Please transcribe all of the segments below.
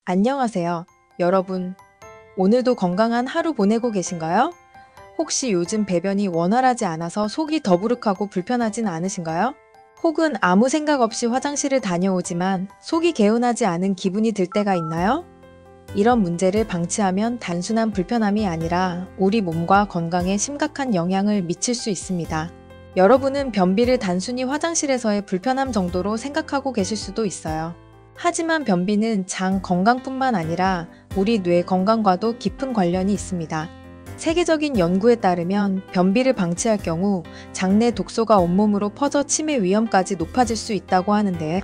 안녕하세요. 여러분, 오늘도 건강한 하루 보내고 계신가요? 혹시 요즘 배변이 원활하지 않아서 속이 더부룩하고 불편하진 않으신가요? 혹은 아무 생각 없이 화장실을 다녀오지만 속이 개운하지 않은 기분이 들 때가 있나요? 이런 문제를 방치하면 단순한 불편함이 아니라 우리 몸과 건강에 심각한 영향을 미칠 수 있습니다. 여러분은 변비를 단순히 화장실에서의 불편함 정도로 생각하고 계실 수도 있어요. 하지만 변비는 장 건강뿐만 아니라 우리 뇌 건강과도 깊은 관련이 있습니다. 세계적인 연구에 따르면 변비를 방치할 경우 장내 독소가 온몸으로 퍼져 치매 위험까지 높아질 수 있다고 하는데,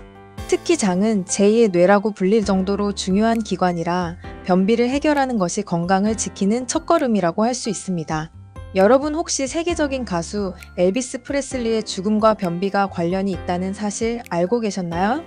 특히 장은 제2의 뇌라고 불릴 정도로 중요한 기관이라 변비를 해결하는 것이 건강을 지키는 첫걸음이라고 할 수 있습니다. 여러분 혹시 세계적인 가수 엘비스 프레슬리의 죽음과 변비가 관련이 있다는 사실 알고 계셨나요?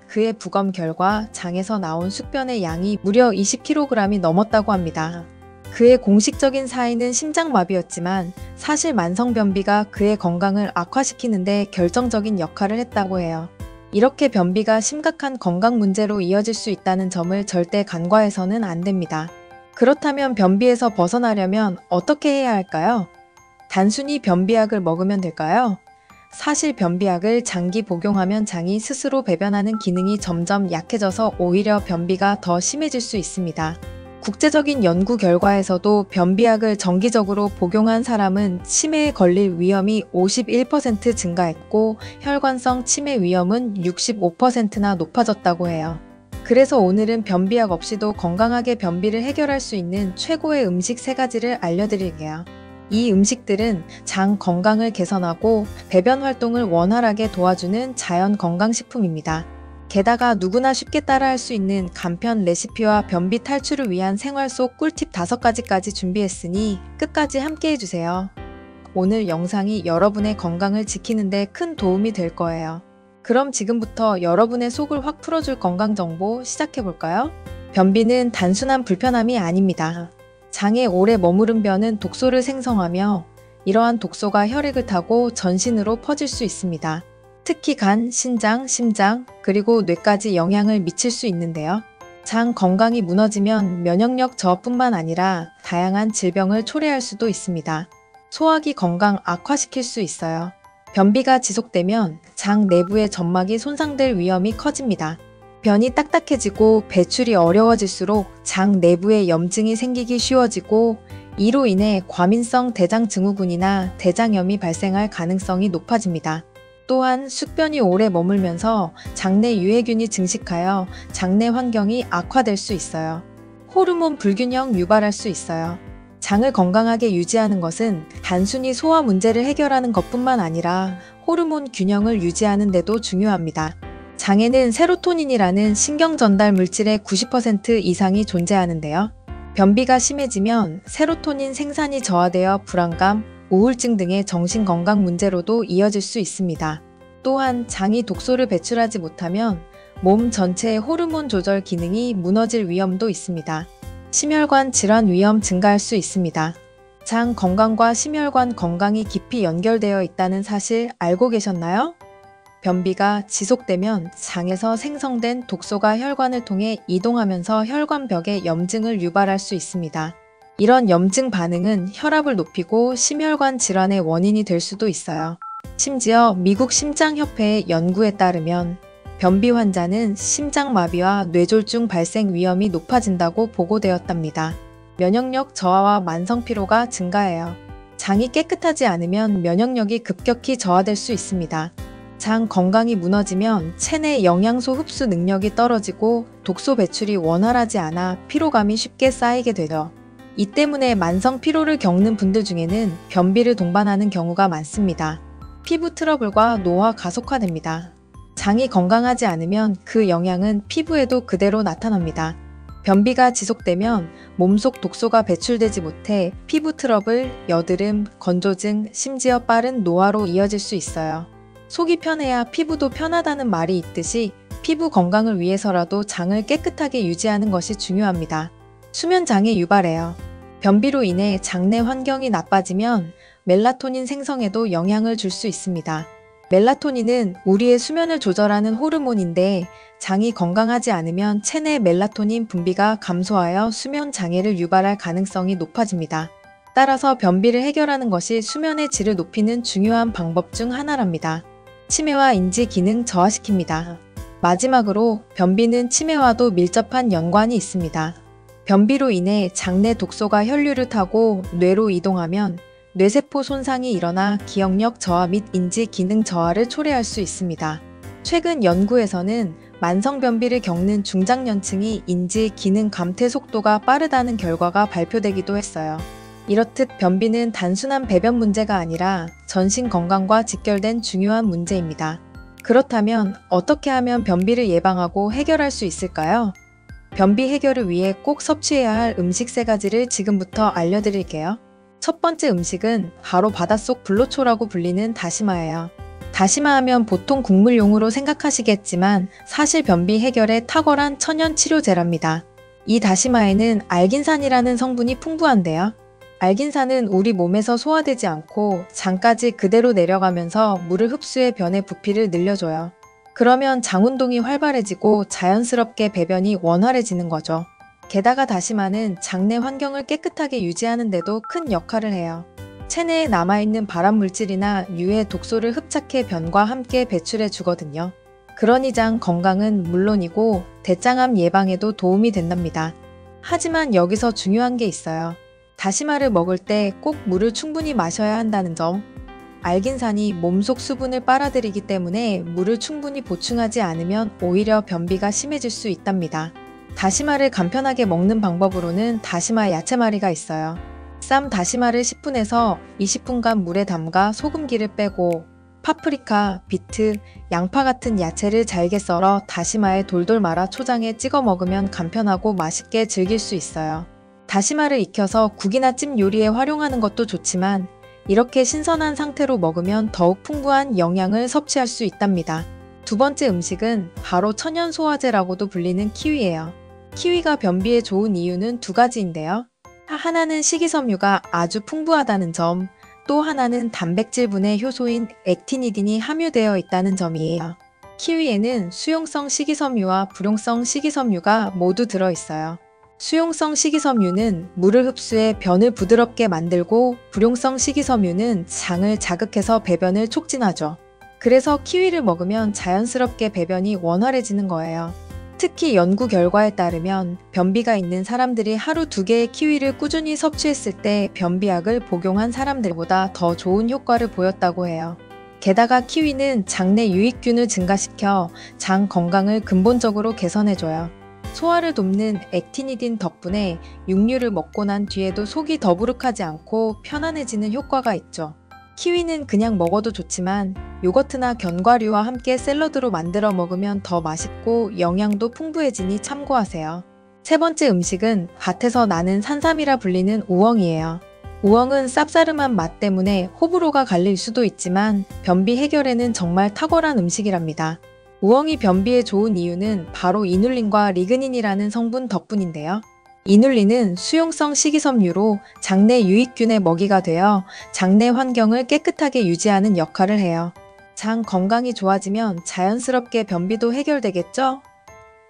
그의 부검 결과 장에서 나온 숙변의 양이 무려 20kg이 넘었다고 합니다. 그의 공식적인 사인은 심장마비였지만 사실 만성변비가 그의 건강을 악화시키는 데 결정적인 역할을 했다고 해요. 이렇게 변비가 심각한 건강 문제로 이어질 수 있다는 점을 절대 간과해서는 안 됩니다. 그렇다면 변비에서 벗어나려면 어떻게 해야 할까요? 단순히 변비약을 먹으면 될까요? 사실 변비약을 장기 복용하면 장이 스스로 배변하는 기능이 점점 약해져서 오히려 변비가 더 심해질 수 있습니다. 국제적인 연구 결과에서도 변비약을 정기적으로 복용한 사람은 치매에 걸릴 위험이 51% 증가했고 혈관성 치매 위험은 65%나 높아졌다고 해요. 그래서 오늘은 변비약 없이도 건강하게 변비를 해결할 수 있는 최고의 음식 3가지를 알려드릴게요. 이 음식들은 장 건강을 개선하고 배변 활동을 원활하게 도와주는 자연 건강식품입니다. 게다가 누구나 쉽게 따라할 수 있는 간편 레시피와 변비 탈출을 위한 생활 속 꿀팁 5가지까지 준비했으니 끝까지 함께 해주세요. 오늘 영상이 여러분의 건강을 지키는 데 큰 도움이 될 거예요. 그럼 지금부터 여러분의 속을 확 풀어줄 건강정보 시작해볼까요? 변비는 단순한 불편함이 아닙니다. 장에 오래 머무른 변은 독소를 생성하며 이러한 독소가 혈액을 타고 전신으로 퍼질 수 있습니다. 특히 간, 신장, 심장, 그리고 뇌까지 영향을 미칠 수 있는데요. 장 건강이 무너지면 면역력 저하뿐만 아니라 다양한 질병을 초래할 수도 있습니다. 소화기 건강 악화시킬 수 있어요. 변비가 지속되면 장 내부의 점막이 손상될 위험이 커집니다. 변이 딱딱해지고 배출이 어려워질수록 장 내부에 염증이 생기기 쉬워지고 이로 인해 과민성 대장증후군이나 대장염이 발생할 가능성이 높아집니다. 또한 숙변이 오래 머물면서 장내 유해균이 증식하여 장내 환경이 악화될 수 있어요. 호르몬 불균형 유발할 수 있어요. 장을 건강하게 유지하는 것은 단순히 소화 문제를 해결하는 것뿐만 아니라 호르몬 균형을 유지하는 데도 중요합니다. 장에는 세로토닌이라는 신경 전달 물질의 90% 이상이 존재하는데요. 변비가 심해지면 세로토닌 생산이 저하되어 불안감, 우울증 등의 정신건강 문제로도 이어질 수 있습니다. 또한 장이 독소를 배출하지 못하면 몸 전체의 호르몬 조절 기능이 무너질 위험도 있습니다. 심혈관 질환 위험 증가할 수 있습니다. 장 건강과 심혈관 건강이 깊이 연결되어 있다는 사실 알고 계셨나요? 변비가 지속되면 장에서 생성된 독소가 혈관을 통해 이동하면서 혈관벽에 염증을 유발할 수 있습니다. 이런 염증 반응은 혈압을 높이고 심혈관 질환의 원인이 될 수도 있어요. 심지어 미국 심장협회의 연구에 따르면 변비 환자는 심장마비와 뇌졸중 발생 위험이 높아진다고 보고되었답니다. 면역력 저하와 만성피로가 증가해요. 장이 깨끗하지 않으면 면역력이 급격히 저하될 수 있습니다. 장 건강이 무너지면 체내 영양소 흡수 능력이 떨어지고 독소 배출이 원활하지 않아 피로감이 쉽게 쌓이게 되죠. 이 때문에 만성 피로를 겪는 분들 중에는 변비를 동반하는 경우가 많습니다. 피부 트러블과 노화 가속화됩니다. 장이 건강하지 않으면 그 영향은 피부에도 그대로 나타납니다. 변비가 지속되면 몸속 독소가 배출되지 못해 피부 트러블, 여드름, 건조증, 심지어 빠른 노화로 이어질 수 있어요. 속이 편해야 피부도 편하다는 말이 있듯이 피부 건강을 위해서라도 장을 깨끗하게 유지하는 것이 중요합니다. 수면장애 유발해요. 변비로 인해 장내 환경이 나빠지면 멜라토닌 생성에도 영향을 줄 수 있습니다. 멜라토닌은 우리의 수면을 조절하는 호르몬인데 장이 건강하지 않으면 체내 멜라토닌 분비가 감소하여 수면 장애를 유발할 가능성이 높아집니다. 따라서 변비를 해결하는 것이 수면의 질을 높이는 중요한 방법 중 하나랍니다. 치매와 인지 기능 저하시킵니다. 마지막으로 변비는 치매와도 밀접한 연관이 있습니다. 변비로 인해 장내 독소가 혈류를 타고 뇌로 이동하면 뇌세포 손상이 일어나 기억력 저하 및 인지 기능 저하를 초래할 수 있습니다. 최근 연구에서는 만성변비를 겪는 중장년층이 인지 기능 감퇴 속도가 빠르다는 결과가 발표되기도 했어요. 이렇듯 변비는 단순한 배변 문제가 아니라 전신 건강과 직결된 중요한 문제입니다. 그렇다면 어떻게 하면 변비를 예방하고 해결할 수 있을까요? 변비 해결을 위해 꼭 섭취해야 할 음식 3가지를 지금부터 알려드릴게요. 첫 번째 음식은 바로 바닷속 불로초라고 불리는 다시마예요. 다시마 하면 보통 국물용으로 생각하시겠지만 사실 변비 해결에 탁월한 천연 치료제랍니다. 이 다시마에는 알긴산이라는 성분이 풍부한데요. 알긴산은 우리 몸에서 소화되지 않고 장까지 그대로 내려가면서 물을 흡수해 변의 부피를 늘려줘요. 그러면 장 운동이 활발해지고 자연스럽게 배변이 원활해지는 거죠. 게다가 다시마는 장내 환경을 깨끗하게 유지하는 데도 큰 역할을 해요. 체내에 남아있는 발암물질이나 유해 독소를 흡착해 변과 함께 배출해 주거든요. 그러니 장 건강은 물론이고 대장암 예방에도 도움이 된답니다. 하지만 여기서 중요한 게 있어요. 다시마를 먹을 때 꼭 물을 충분히 마셔야 한다는 점. 알긴산이 몸속 수분을 빨아들이기 때문에 물을 충분히 보충하지 않으면 오히려 변비가 심해질 수 있답니다. 다시마를 간편하게 먹는 방법으로는 다시마 야채말이가 있어요. 쌈 다시마를 10분에서 20분간 물에 담가 소금기를 빼고 파프리카, 비트, 양파 같은 야채를 잘게 썰어 다시마에 돌돌 말아 초장에 찍어 먹으면 간편하고 맛있게 즐길 수 있어요. 다시마를 익혀서 국이나 찜 요리에 활용하는 것도 좋지만 이렇게 신선한 상태로 먹으면 더욱 풍부한 영양을 섭취할 수 있답니다. 두 번째 음식은 바로 천연 소화제라고도 불리는 키위예요. 키위가 변비에 좋은 이유는 2가지인데요. 하나는 식이섬유가 아주 풍부하다는 점, 또 하나는 단백질분의 효소인 액티니딘이 함유되어 있다는 점이에요. 키위에는 수용성 식이섬유와 불용성 식이섬유가 모두 들어있어요. 수용성 식이섬유는 물을 흡수해 변을 부드럽게 만들고 불용성 식이섬유는 장을 자극해서 배변을 촉진하죠. 그래서 키위를 먹으면 자연스럽게 배변이 원활해지는 거예요. 특히 연구 결과에 따르면 변비가 있는 사람들이 하루 2개의 키위를 꾸준히 섭취했을 때 변비약을 복용한 사람들보다 더 좋은 효과를 보였다고 해요. 게다가 키위는 장내 유익균을 증가시켜 장 건강을 근본적으로 개선해줘요. 소화를 돕는 액티니딘 덕분에 육류를 먹고 난 뒤에도 속이 더부룩하지 않고 편안해지는 효과가 있죠. 키위는 그냥 먹어도 좋지만 요거트나 견과류와 함께 샐러드로 만들어 먹으면 더 맛있고 영양도 풍부해지니 참고하세요. 세 번째 음식은 밭에서 나는 산삼이라 불리는 우엉이에요. 우엉은 쌉싸름한 맛 때문에 호불호가 갈릴 수도 있지만 변비 해결에는 정말 탁월한 음식이랍니다. 우엉이 변비에 좋은 이유는 바로 이눌린과 리그닌이라는 성분 덕분인데요. 이눌린은 수용성 식이섬유로 장내 유익균의 먹이가 되어 장내 환경을 깨끗하게 유지하는 역할을 해요. 장 건강이 좋아지면 자연스럽게 변비도 해결되겠죠?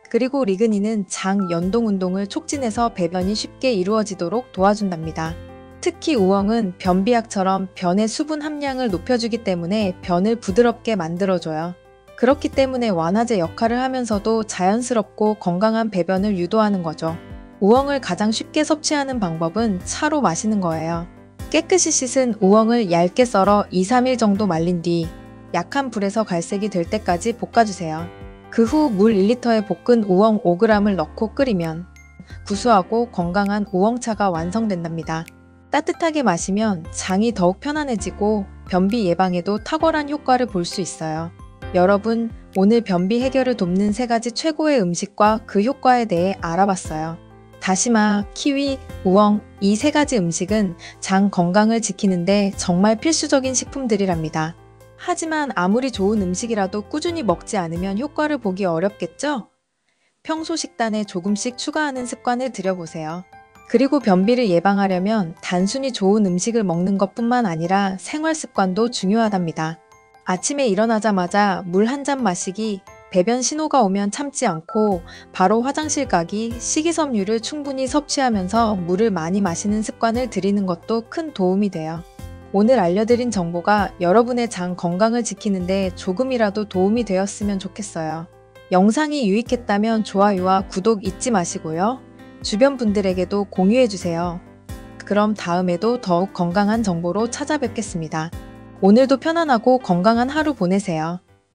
그리고 리그닌은 장 연동 운동을 촉진해서 배변이 쉽게 이루어지도록 도와준답니다. 특히 우엉은 변비약처럼 변의 수분 함량을 높여주기 때문에 변을 부드럽게 만들어줘요. 그렇기 때문에 완화제 역할을 하면서도 자연스럽고 건강한 배변을 유도하는 거죠. 우엉을 가장 쉽게 섭취하는 방법은 차로 마시는 거예요. 깨끗이 씻은 우엉을 얇게 썰어 2-3일 정도 말린 뒤 약한 불에서 갈색이 될 때까지 볶아주세요. 그 후 물 1리터에 볶은 우엉 5g을 넣고 끓이면 구수하고 건강한 우엉차가 완성된답니다. 따뜻하게 마시면 장이 더욱 편안해지고 변비 예방에도 탁월한 효과를 볼 수 있어요. 여러분, 오늘 변비 해결을 돕는 3가지 최고의 음식과 그 효과에 대해 알아봤어요. 다시마, 키위, 우엉 이 3가지 음식은 장 건강을 지키는데 정말 필수적인 식품들이랍니다. 하지만 아무리 좋은 음식이라도 꾸준히 먹지 않으면 효과를 보기 어렵겠죠? 평소 식단에 조금씩 추가하는 습관을 들여보세요. 그리고 변비를 예방하려면 단순히 좋은 음식을 먹는 것뿐만 아니라 생활 습관도 중요하답니다. 아침에 일어나자마자 물 한 잔 마시기, 배변 신호가 오면 참지 않고 바로 화장실 가기, 식이섬유를 충분히 섭취하면서 물을 많이 마시는 습관을 들이는 것도 큰 도움이 돼요. 오늘 알려드린 정보가 여러분의 장 건강을 지키는데 조금이라도 도움이 되었으면 좋겠어요. 영상이 유익했다면 좋아요와 구독 잊지 마시고요. 주변 분들에게도 공유해주세요. 그럼 다음에도 더욱 건강한 정보로 찾아뵙겠습니다. 오늘도 편안하고 건강한 하루 보내세요.